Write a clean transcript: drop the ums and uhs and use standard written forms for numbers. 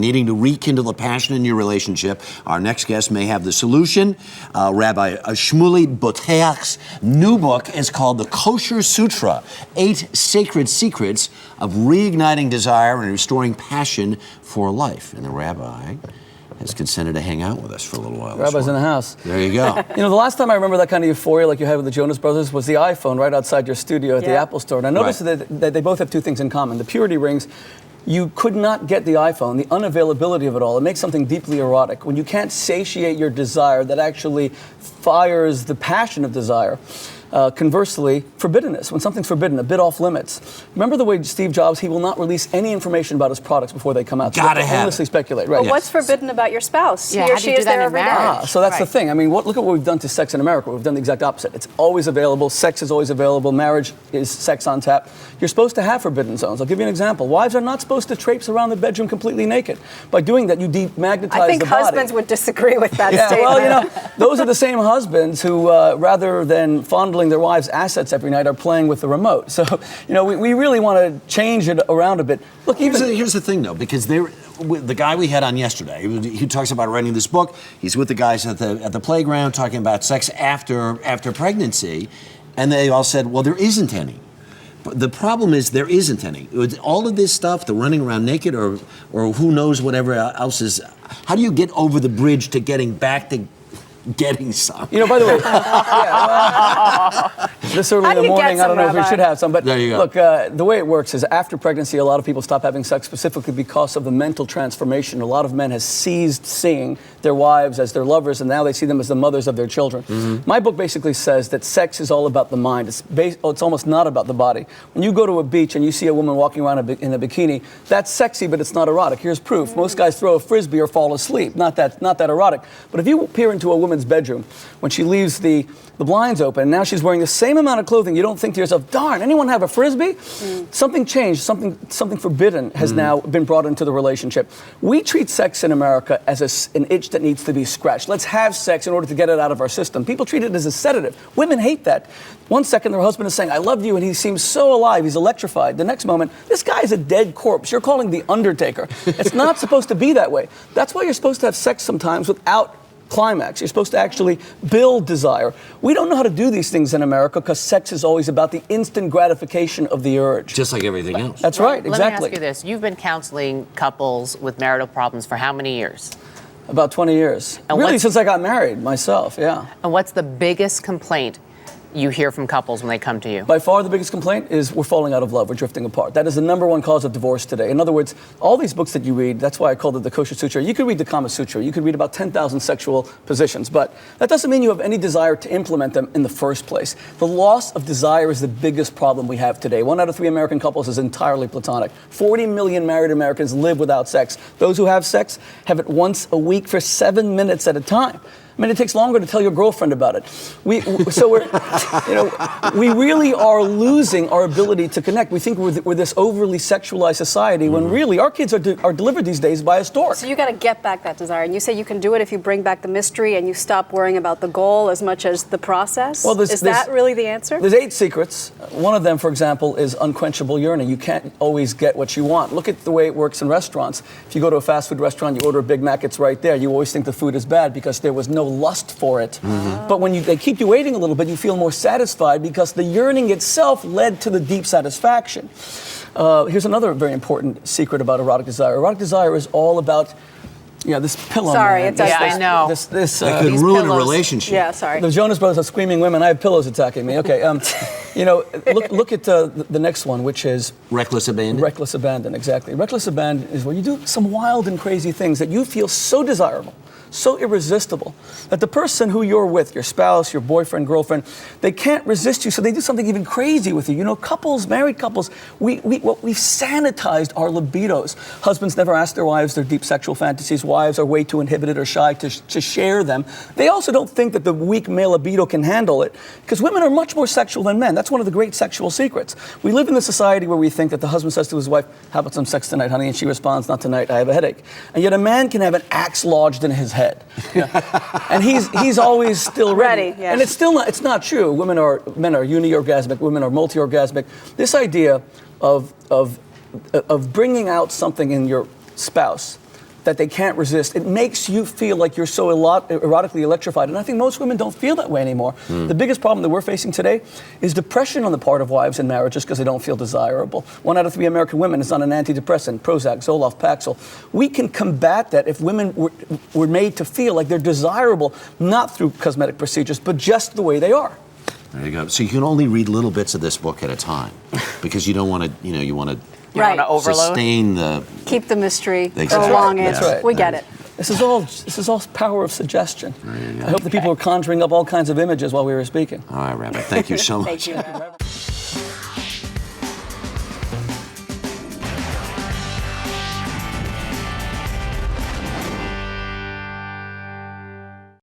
needing to rekindle the passion in your relationship, our next guest may have the solution. Rabbi Shmuley Boteach's new book is called The Kosher Sutra, 8 Sacred Secrets of Reigniting Desire and Restoring Passion for Life. And the rabbi has consented to hang out with us for a little while. Rabbi's in the house. There you go. You know, the last time I remember that kind of euphoria like you had with the Jonas Brothers was the iPhone right outside your studio at the Apple Store. And I noticed that they both have two things in common. The purity rings, you could not get the iPhone, the unavailability of it all. It makes something deeply erotic. When you can't satiate your desire, that actually fires the passion of desire. Conversely, forbiddenness. When something's forbidden, a bit off limits. Remember the way Steve Jobs, he will not release any information about his products before they come out. Gotta have endlessly speculate. Right. Well, what's forbidden about your spouse? Yeah, He or she is there every day. So that's the thing. I mean, look at what we've done to sex in America. We've done the exact opposite. It's always available. Sex is always available. Marriage is sex on tap. You're supposed to have forbidden zones. I'll give you an example. Wives are not supposed to traipse around the bedroom completely naked. By doing that, you demagnetize the body. I think husbands would disagree with that statement. Well, you know, those are the same husbands who, rather than fondling their wives' assets every night, are playing with the remote. So, you know, we really want to change it around a bit. Look, here's the thing, though, because the guy we had on yesterday, he talks about writing this book. He's with the guys at the playground talking about sex after pregnancy, and they all said, well, there isn't any. But the problem is there isn't any. All of this stuff, the running around naked or who knows whatever else is, how do you get over the bridge to getting back to getting some? You know, by the way, this early in the morning, I don't know if we should have some, but there you go. Look, the way it works is after pregnancy, a lot of people stop having sex specifically because of the mental transformation. A lot of men have ceased seeing their wives as their lovers, and now they see them as the mothers of their children. Mm-hmm. My book basically says that sex is all about the mind. It's almost not about the body. When you go to a beach and you see a woman walking around in a bikini, that's sexy, but it's not erotic. Here's proof. Mm-hmm. Most guys throw a frisbee or fall asleep. Not that erotic. But if you peer into a woman's bedroom when she leaves the blinds open, and now she's wearing the same amount of clothing, you don't think to yourself, darn, anyone have a frisbee? Something changed, something forbidden has now been brought into the relationship. We treat sex in America as an itch that needs to be scratched. Let's have sex in order to get it out of our system. People treat it as a sedative. Women hate that. One second their husband is saying, I love you, and he seems so alive, he's electrified. The next moment, this guy is a dead corpse. You're calling the Undertaker. It's not supposed to be that way. That's why you're supposed to have sex sometimes without climax. You're supposed to actually build desire. We don't know how to do these things in America because sex is always about the instant gratification of the urge. Just like everything else. That's right, exactly. Let me ask you this. You've been counseling couples with marital problems for how many years? About 20 years. And really, since I got married myself, yeah. And what's the biggest complaint you hear from couples when they come to you? By far the biggest complaint is we're falling out of love, we're drifting apart. That is the number one cause of divorce today. In other words, all these books that you read, that's why I called it the Kosher Sutra. You could read the Kama Sutra, you could read about 10,000 sexual positions, but that doesn't mean you have any desire to implement them in the first place. The loss of desire is the biggest problem we have today. 1 out of 3 American couples is entirely platonic. 40 million married Americans live without sex. Those who have sex have it once a week for 7 minutes at a time. I mean, it takes longer to tell your girlfriend about it. We really are losing our ability to connect. We think we're this overly sexualized society when really our kids are delivered these days by a stork. So you got to get back that desire. And you say you can do it if you bring back the mystery and you stop worrying about the goal as much as the process? Well, is that really the answer? There's 8 secrets. One of them, for example, is unquenchable yearning. You can't always get what you want. Look at the way it works in restaurants. If you go to a fast food restaurant, you order a Big Mac, it's right there. You always think the food is bad because there was no lust for it. But when they keep you waiting a little bit, you feel more satisfied because the yearning itself led to the deep satisfaction. Here's another very important secret about erotic desire. Erotic desire is all about this pillow. Sorry, man. it does. Yeah, I know. That could ruin a relationship. Yeah, sorry. The Jonas Brothers are screaming women. I have pillows attacking me. Okay, look at the next one, which is reckless abandon. Reckless abandon, exactly. Reckless abandon is where you do some wild and crazy things that you feel so desirable, so irresistible, that the person who you're with, your spouse, your boyfriend, girlfriend, they can't resist you, so they do something even crazy with you. You know, couples, married couples, we've sanitized our libidos. Husbands never ask their wives their deep sexual fantasies. Wives are way too inhibited or shy to share them. They also don't think that the weak male libido can handle it, because women are much more sexual than men. That's one of the great sexual secrets. We live in a society where we think that the husband says to his wife, how about some sex tonight, honey? And she responds, not tonight, I have a headache. And yet a man can have an axe lodged in his head. And he's always still ready. Yeah. And it's not true. Men are uni-orgasmic, women are multi-orgasmic. This idea of bringing out something in your spouse that they can't resist. It makes you feel like you're so erotically electrified. And I think most women don't feel that way anymore. The biggest problem that we're facing today is depression on the part of wives in marriages because they don't feel desirable. 1 out of 3 American women is on an antidepressant, Prozac, Zoloft, Paxil. We can combat that if women were made to feel like they're desirable, not through cosmetic procedures, but just the way they are. There you go. So you can only read little bits of this book at a time because you don't want to, you want to Right. Overload. sustain the. Keep the mystery, Exactly. prolong it. That's right. We get it. This is all power of suggestion. I hope the people were conjuring up all kinds of images while we were speaking. All right, Rabbi. Thank you so much. Thank you.